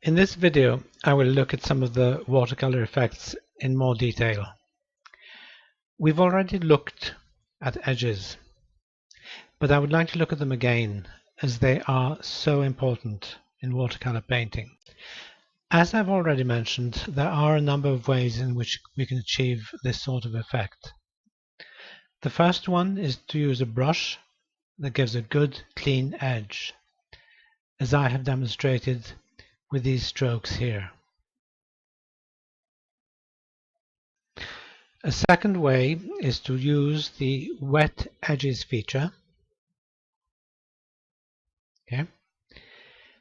In this video, I will look at some of the watercolor effects in more detail. We've already looked at edges, but I would like to look at them again as they are so important in watercolor painting. As I've already mentioned, there are a number of ways in which we can achieve this sort of effect. The first one is to use a brush that gives a good clean edge, as I have demonstrated with these strokes here. A second way is to use the wet edges feature,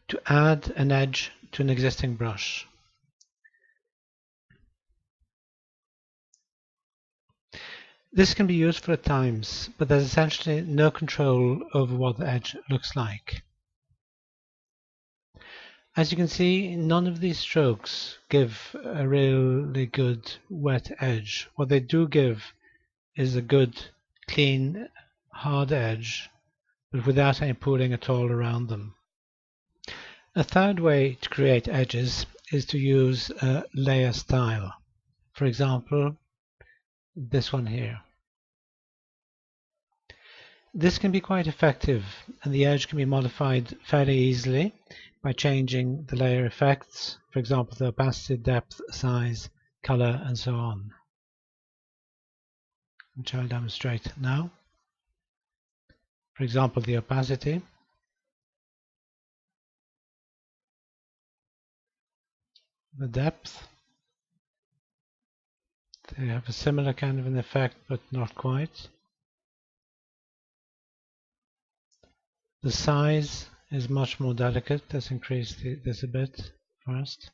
to add an edge to an existing brush. This can be useful at times, but there's essentially no control over what the edge looks like. As you can see, none of these strokes give a really good wet edge. What they do give is a good, clean, hard edge, but without any pooling at all around them. A third way to create edges is to use a layer style. For example, this one here. This can be quite effective, and the edge can be modified fairly easily by changing the layer effects, for example the opacity, depth, size, color, and so on, which I'll demonstrate now. For example, the opacity, the depth, they have a similar kind of an effect, but not quite. The size is much more delicate. Let's increase this a bit first.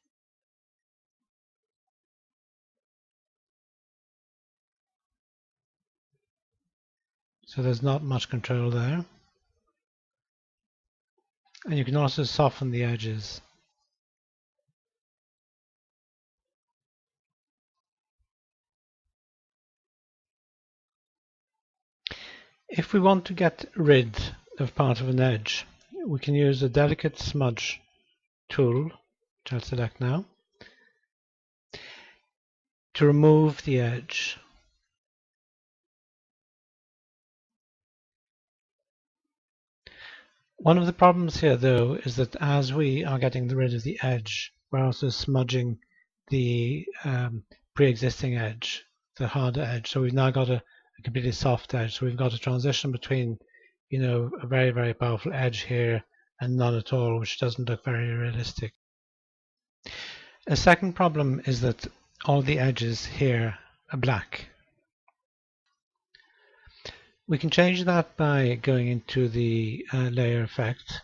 So there's not much control there. And you can also soften the edges. If we want to get rid of part of an edge, we can use a delicate smudge tool, which I'll select now, to remove the edge. One of the problems here, though, is that as we are getting rid of the edge, we're also smudging the pre-existing edge, the harder edge. So we've now got a completely soft edge. So we've got a transition between, a very, very powerful edge here and none at all, which doesn't look very realistic. A second problem is that all the edges here are black. We can change that by going into the layer effect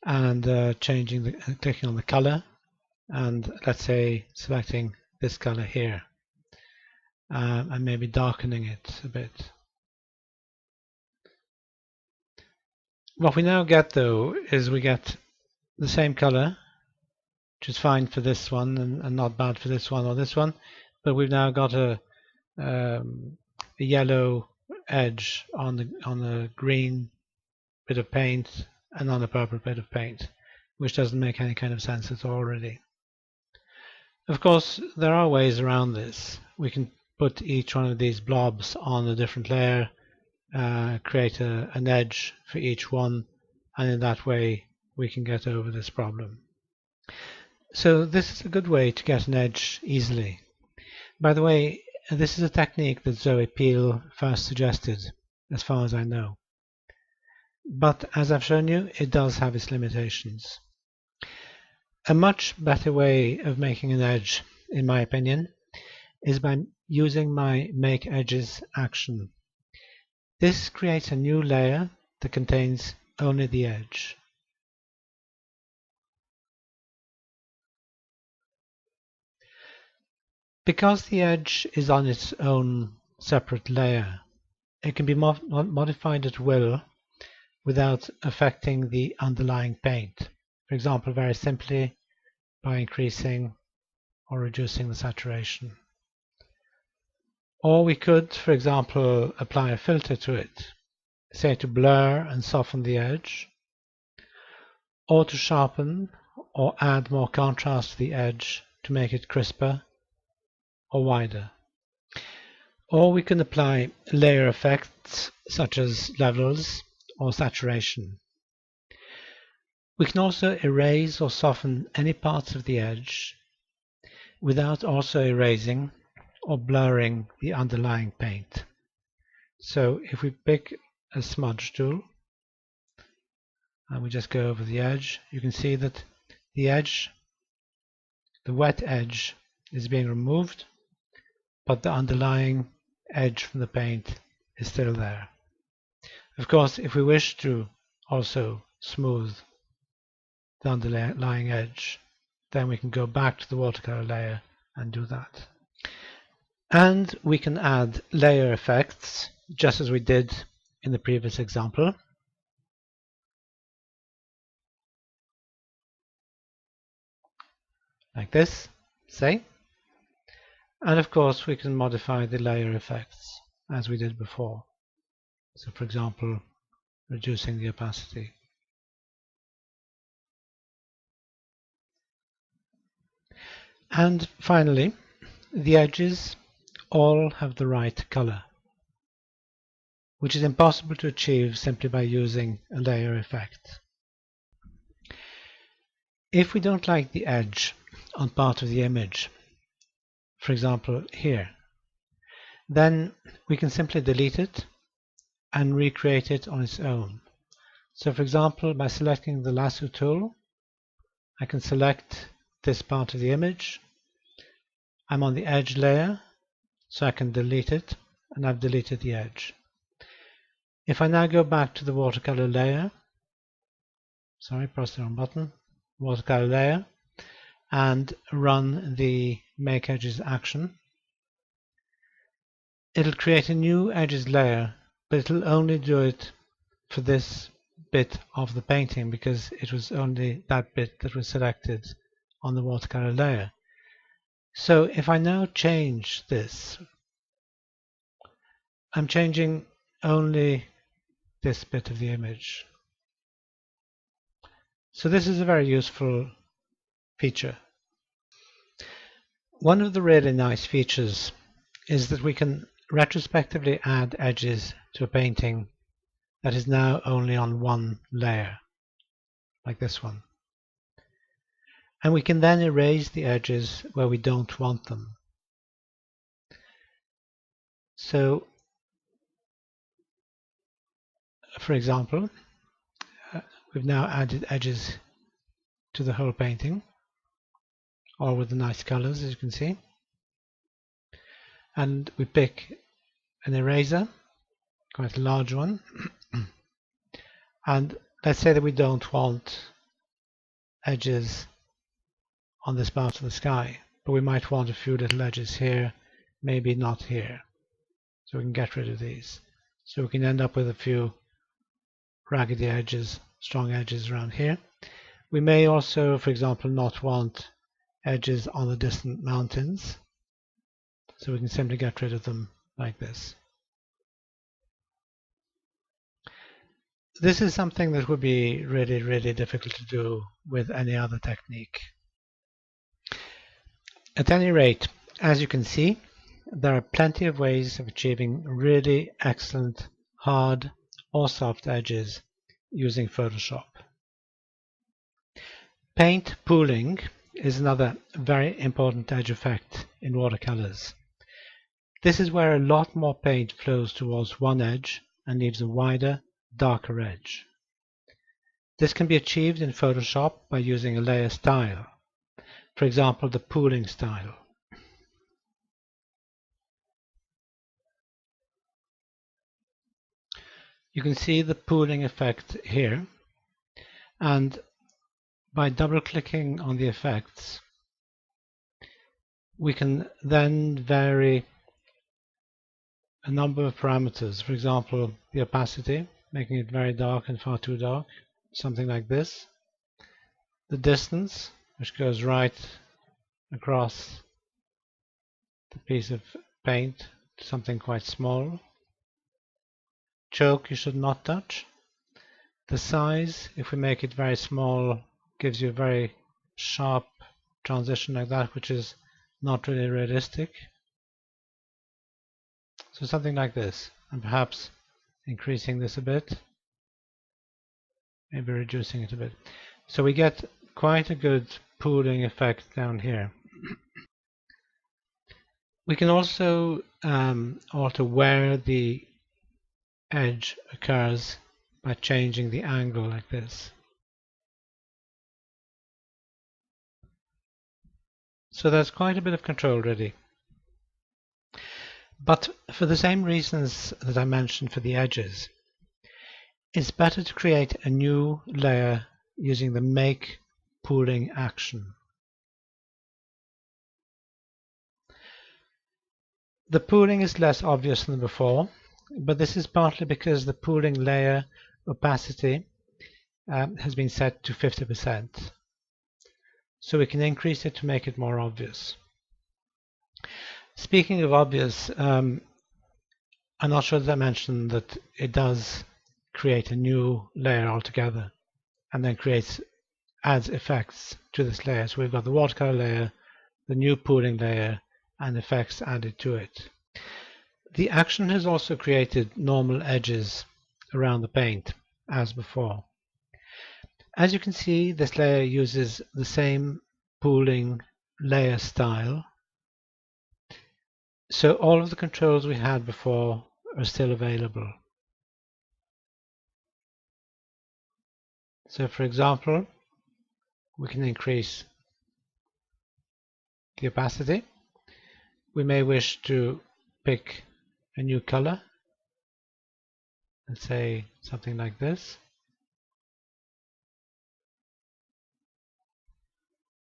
and clicking on the color, and let's say selecting this color here, and maybe darkening it a bit. What we now get, though, is we get the same color, which is fine for this one and not bad for this one or this one, but we've now got a yellow edge on the green bit of paint and on the purple bit of paint, which doesn't make any kind of sense at all, really. Of course, there are ways around this. We can put each one of these blobs on a different layer, create an edge for each one, and in that way we can get over this problem. So this is a good way to get an edge easily. By the way, this is a technique that Zoe Peel first suggested, as far as I know. But as I've shown you, it does have its limitations. A much better way of making an edge, in my opinion, is by using my Make Edges action. This creates a new layer that contains only the edge. Because the edge is on its own separate layer, it can be modified at will without affecting the underlying paint. For example, very simply by increasing or reducing the saturation. Or we could, for example, apply a filter to it, say to blur and soften the edge, or to sharpen or add more contrast to the edge to make it crisper or wider. Or we can apply layer effects such as levels or saturation. We can also erase or soften any parts of the edge without also erasing or blurring the underlying paint. So if we pick a smudge tool and we just go over the edge, you can see that the edge, the wet edge, is being removed, but the underlying edge from the paint is still there. Of course, if we wish to also smooth the underlying edge, then we can go back to the watercolor layer and do that. And we can add layer effects just as we did in the previous example. Like this, say. And of course we can modify the layer effects as we did before. So for example, reducing the opacity. And finally, the edges all have the right color, which is impossible to achieve simply by using a layer effect. If we don't like the edge on part of the image, for example here, then we can simply delete it and recreate it on its own. So for example, by selecting the lasso tool, I can select this part of the image. I'm on the edge layer, so I can delete it, and I've deleted the edge. If I now go back to the watercolor layer, press the wrong button, watercolor layer, and run the make edges action, it'll create a new edges layer, but it'll only do it for this bit of the painting because it was only that bit that was selected on the watercolor layer. So if I now change this, I'm changing only this bit of the image. So this is a very useful feature. One of the really nice features is that we can retrospectively add edges to a painting that is now only on one layer, like this one. And we can then erase the edges where we don't want them. So, for example, we've now added edges to the whole painting, all with the nice colors, as you can see. And we pick an eraser, quite a large one, and let's say that we don't want edges on this part of the sky, but we might want a few little edges here, maybe not here. So we can get rid of these. So we can end up with a few raggedy edges, strong edges around here. We may also, for example, not want edges on the distant mountains. So we can simply get rid of them like this. This is something that would be really, really difficult to do with any other technique. At any rate, as you can see, there are plenty of ways of achieving really excellent hard or soft edges using Photoshop. Paint pooling is another very important edge effect in watercolors. This is where a lot more paint flows towards one edge and leaves a wider, darker edge. This can be achieved in Photoshop by using a layer style, for example the pooling style. You can see the pooling effect here, and by double-clicking on the effects we can then vary a number of parameters. For example, the opacity, making it very dark and far too dark, something like this. The distance, which goes right across the piece of paint to something quite small. Choke you should not touch. The size, if we make it very small, gives you a very sharp transition like that, which is not really realistic. So something like this, and perhaps increasing this a bit, maybe reducing it a bit. So we get quite a good pooling effect down here. We can also alter where the edge occurs by changing the angle like this. So there's quite a bit of control really. But for the same reasons that I mentioned for the edges, it's better to create a new layer using the make pooling action. The pooling is less obvious than before, but this is partly because the pooling layer opacity has been set to 50%. So we can increase it to make it more obvious. Speaking of obvious, I'm not sure that I mentioned that it does create a new layer altogether and then adds effects to this layer. So we've got the watercolor layer, the new pooling layer, and effects added to it. The action has also created normal edges around the paint as before. As you can see, this layer uses the same pooling layer style. So all of the controls we had before are still available. So for example, we can increase the opacity. We may wish to pick a new color. Let's say something like this.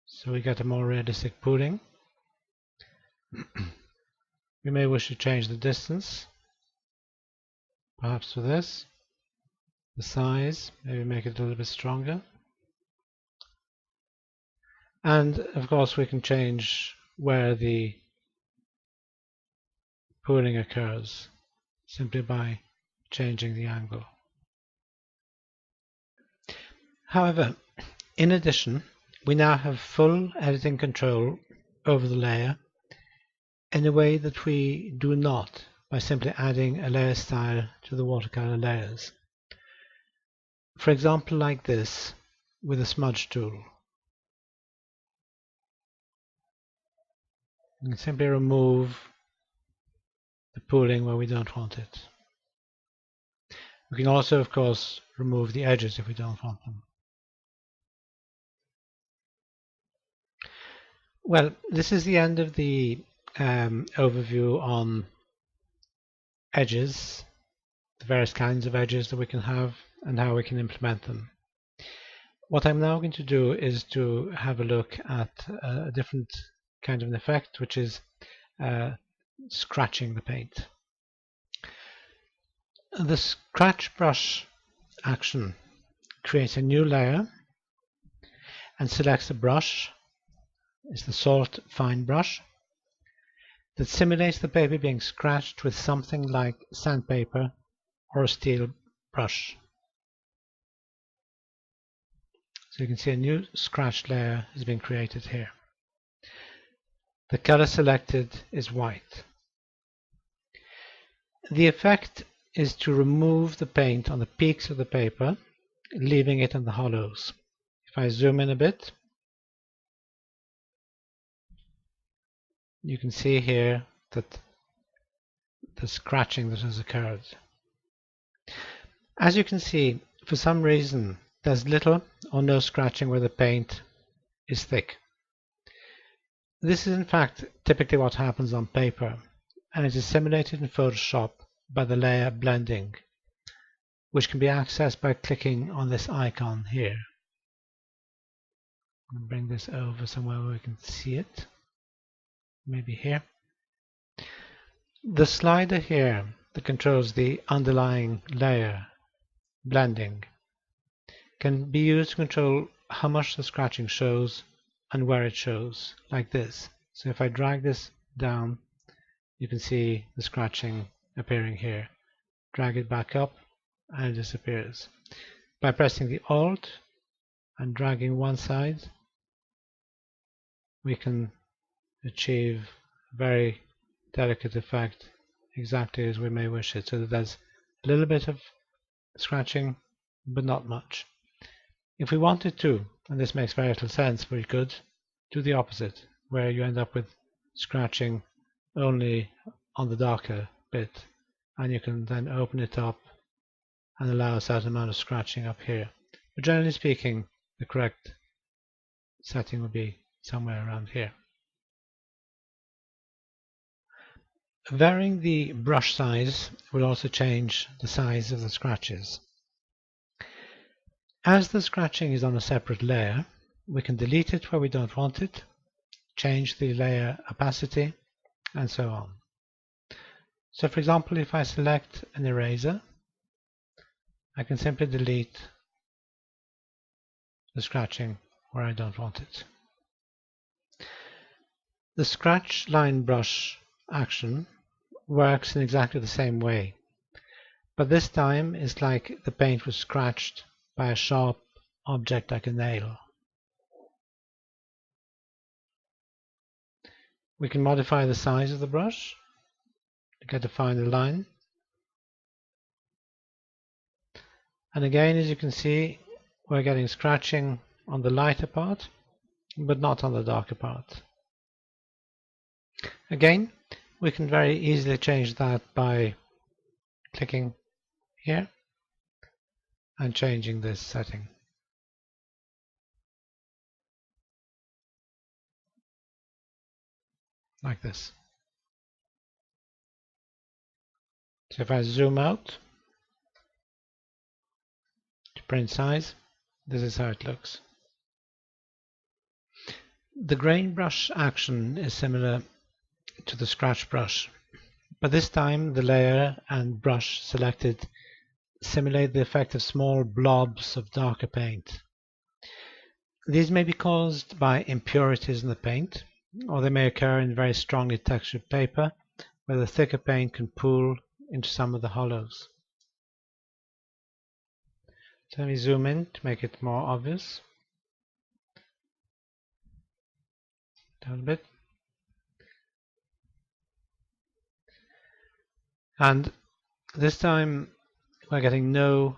So we get a more realistic pooling. We may wish to change the distance, perhaps for this. The size, maybe make it a little bit stronger. And of course we can change where the pooling occurs simply by changing the angle. However, in addition, we now have full editing control over the layer in a way that we do not by simply adding a layer style to the watercolor layers. For example, like this with a smudge tool. You can simply remove the pooling where we don't want it. We can also, of course, remove the edges if we don't want them. Well, this is the end of the overview on edges, the various kinds of edges that we can have and how we can implement them. What I'm now going to do is to have a look at a different kind of an effect, which is scratching the paint. The scratch brush action creates a new layer and selects a brush. It's the salt fine brush that simulates the paper being scratched with something like sandpaper or a steel brush. So you can see a new scratch layer has been created here. The color selected is white. The effect is to remove the paint on the peaks of the paper, leaving it in the hollows. If I zoom in a bit, you can see here that the scratching that has occurred. As you can see, for some reason, there's little or no scratching where the paint is thick. This is in fact typically what happens on paper, and it is simulated in Photoshop by the layer blending, which can be accessed by clicking on this icon here. I'm going to bring this over somewhere where we can see it. Maybe here. The slider here that controls the underlying layer blending can be used to control how much the scratching shows and where it shows, like this. So if I drag this down, you can see the scratching appearing here. Drag it back up and it disappears. By pressing the Alt and dragging one side, we can achieve a very delicate effect exactly as we may wish it, so that there's a little bit of scratching but not much. If we wanted to, and this makes very little sense, we could do the opposite, where you end up with scratching only on the darker bit, and you can then open it up and allow a certain amount of scratching up here. But generally speaking, the correct setting would be somewhere around here. Varying the brush size will also change the size of the scratches. As the scratching is on a separate layer, we can delete it where we don't want it, change the layer opacity, and so on. So for example, if I select an eraser, I can simply delete the scratching where I don't want it. The scratch line brush action works in exactly the same way, but this time it's like the paint was scratched by a sharp object like a nail. We can modify the size of the brush to get to find the line. And again, as you can see, we're getting scratching on the lighter part, but not on the darker part. Again, we can very easily change that by clicking here and changing this setting. Like this. So if I zoom out to print size, this is how it looks. The grain brush action is similar to the scratch brush, but this time the layer and brush selected simulate the effect of small blobs of darker paint. These may be caused by impurities in the paint, or they may occur in very strongly textured paper, where the thicker paint can pool into some of the hollows. So let me zoom in to make it more obvious. Down a bit. And this time we're getting no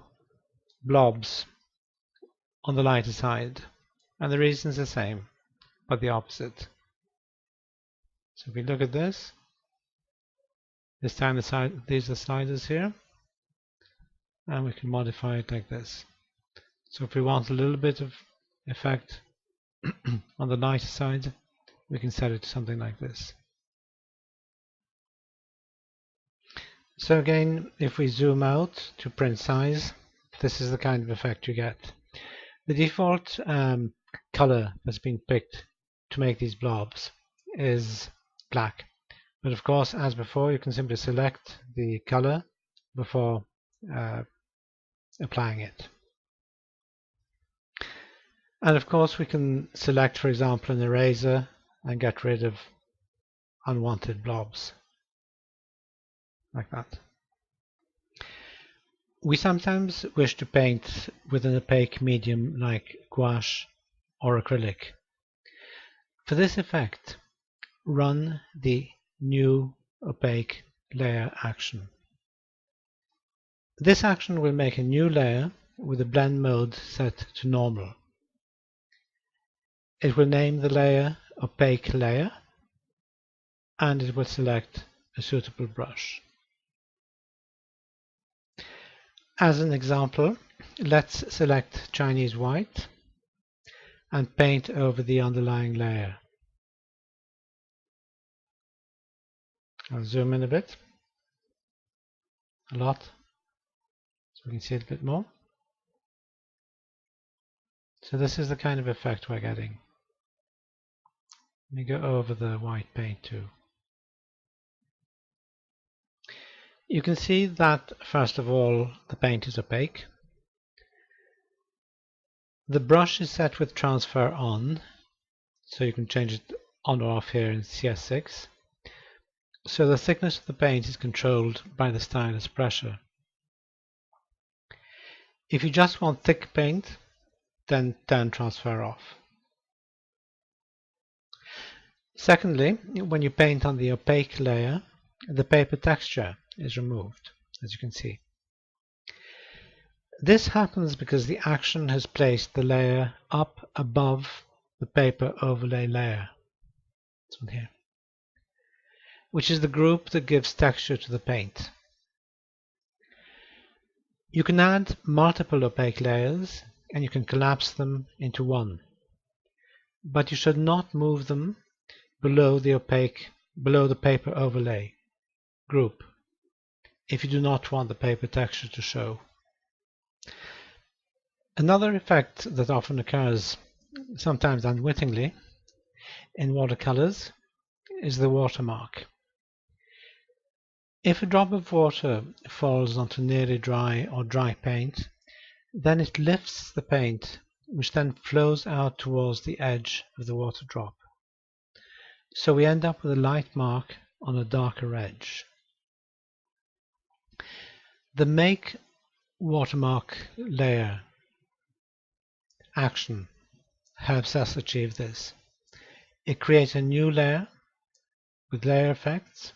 blobs on the lighter side, and the reason is the same, but the opposite. So if we look at this time these are sliders here, and we can modify it like this. So if we want a little bit of effect on the lighter side, we can set it to something like this. So again, if we zoom out to print size, this is the kind of effect you get. The default color that's been picked to make these blobs is black. But of course, as before, you can simply select the color before applying it. And of course, we can select, for example, an eraser and get rid of unwanted blobs, like that. We sometimes wish to paint with an opaque medium like gouache or acrylic. For this effect, run the New Opaque Layer action. This action will make a new layer with the blend mode set to normal. It will name the layer Opaque Layer, and it will select a suitable brush. As an example, let's select Chinese White and paint over the underlying layer. I'll zoom in a bit, a lot, so we can see it a bit more. So this is the kind of effect we're getting. Let me go over the white paint too. You can see that, first of all, the paint is opaque. The brush is set with transfer on, so you can change it on or off here in CS6. So the thickness of the paint is controlled by the stylus pressure. If you just want thick paint, then turn transfer off. Secondly, when you paint on the opaque layer, the paper texture is removed, as you can see. This happens because the action has placed the layer up above the paper overlay layer, this one here, which is the group that gives texture to the paint. You can add multiple opaque layers and you can collapse them into one, but you should not move them below the paper overlay group if you do not want the paper texture to show. Another effect that often occurs, sometimes unwittingly, in watercolors is the watermark. If a drop of water falls onto nearly dry or dry paint, then it lifts the paint, which then flows out towards the edge of the water drop. So we end up with a light mark on a darker edge. The Make Watermark layer action helps us achieve this. It creates a new layer with layer effects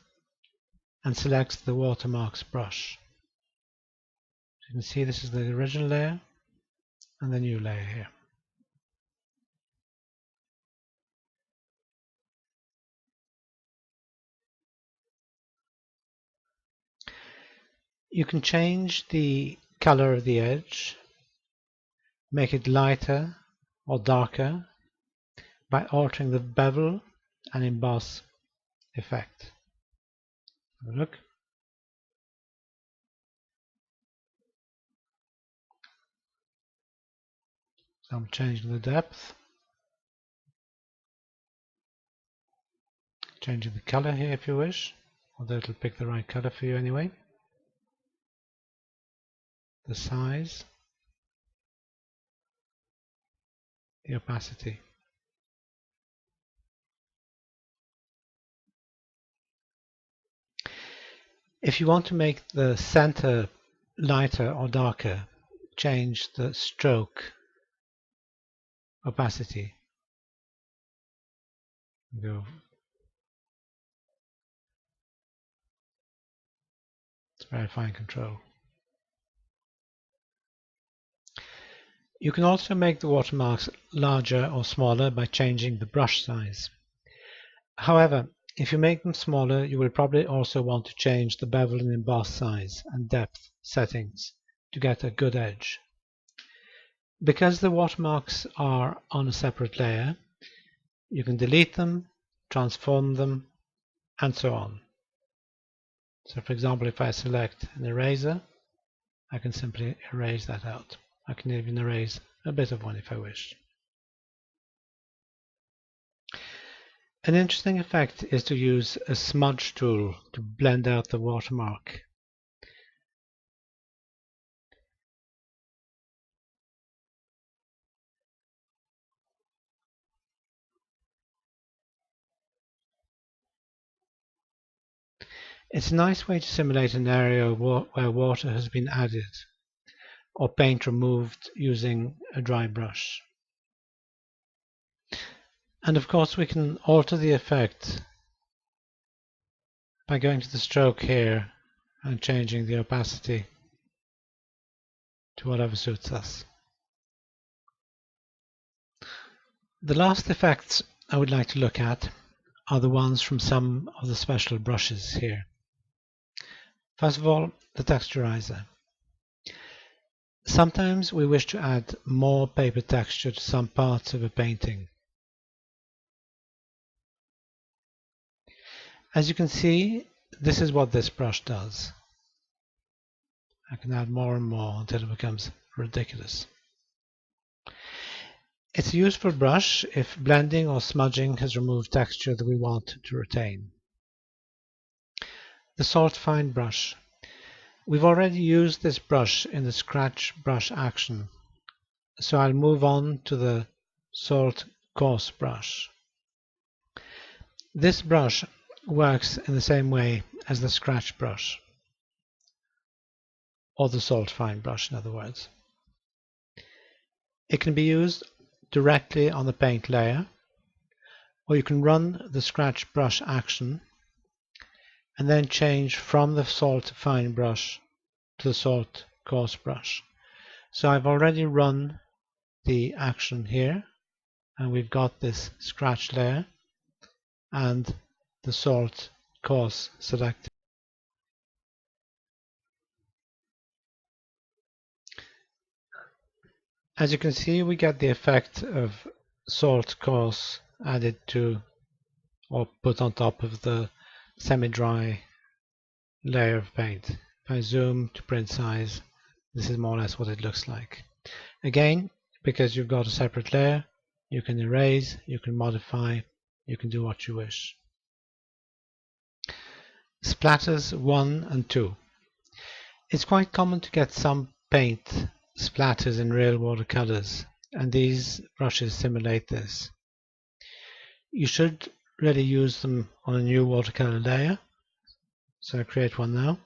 and selects the watermarks brush. You can see this is the original layer and the new layer here. You can change the color of the edge, make it lighter or darker by altering the bevel and emboss effect. Have a look. So I'm changing the depth, changing the color here if you wish, although it'll pick the right color for you anyway. The size, the opacity. If you want to make the center lighter or darker, change the stroke opacity. Go. It's very fine control. You can also make the watermarks larger or smaller by changing the brush size. However, if you make them smaller, you will probably also want to change the bevel and emboss size and depth settings to get a good edge. Because the watermarks are on a separate layer, you can delete them, transform them, and so on. So for example, if I select an eraser, I can simply erase that out. I can even erase a bit of one if I wish. An interesting effect is to use a smudge tool to blend out the watermark. It's a nice way to simulate an area where water has been added or paint removed using a dry brush. And of course we can alter the effect by going to the stroke here and changing the opacity to whatever suits us. The last effects I would like to look at are the ones from some of the special brushes here. First of all, the texturizer. Sometimes we wish to add more paper texture to some parts of a painting. As you can see, this is what this brush does. I can add more and more until it becomes ridiculous. It's a useful brush if blending or smudging has removed texture that we want to retain. The Salt Fine brush. We've already used this brush in the scratch brush action, so I'll move on to the Salt Coarse brush. This brush works in the same way as the scratch brush, or the Salt Fine brush in other words. It can be used directly on the paint layer, or you can run the scratch brush action and then change from the salt fine brush to the salt coarse brush. So I've already run the action here, and we've got this scratch layer and the salt coarse selected. As you can see, we get the effect of salt coarse added to or put on top of the semi-dry layer of paint. If I zoom to print size, this is more or less what it looks like. Again, because you've got a separate layer, you can erase, you can modify, you can do what you wish. Splatters 1 and 2. It's quite common to get some paint splatters in real watercolors, and these brushes simulate this. You should really use them on a new watercolor layer, so I create one now.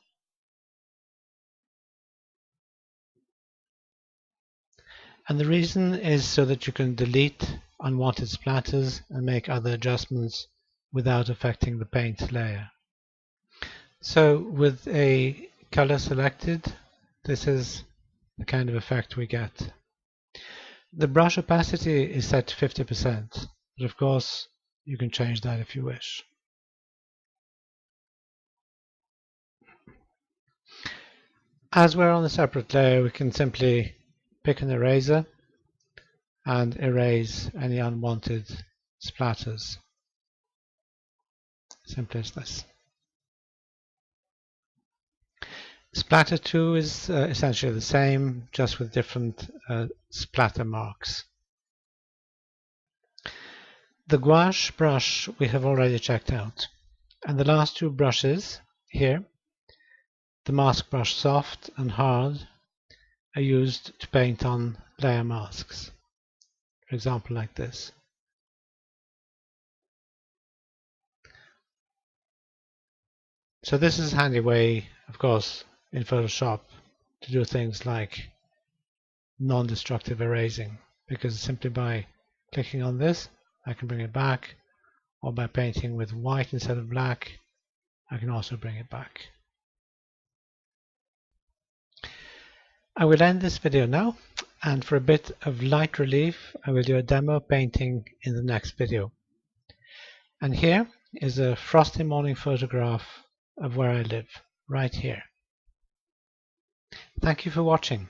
And the reason is so that you can delete unwanted splatters and make other adjustments without affecting the paint layer. So with a color selected, this is the kind of effect we get. The brush opacity is set to 50%, but of course you can change that if you wish. As we're on a separate layer, we can simply pick an eraser and erase any unwanted splatters. Simply as this. Splatter 2 is essentially the same, just with different splatter marks. The gouache brush we have already checked out, and the last two brushes here, the mask brush soft and hard, are used to paint on layer masks, for example like this. So this is a handy way, of course, in Photoshop to do things like non-destructive erasing, because simply by clicking on this I can bring it back, or by painting with white instead of black I can also bring it back. I will end this video now, and for a bit of light relief I will do a demo painting in the next video. And here is a frosty morning photograph of where I live, right here. Thank you for watching.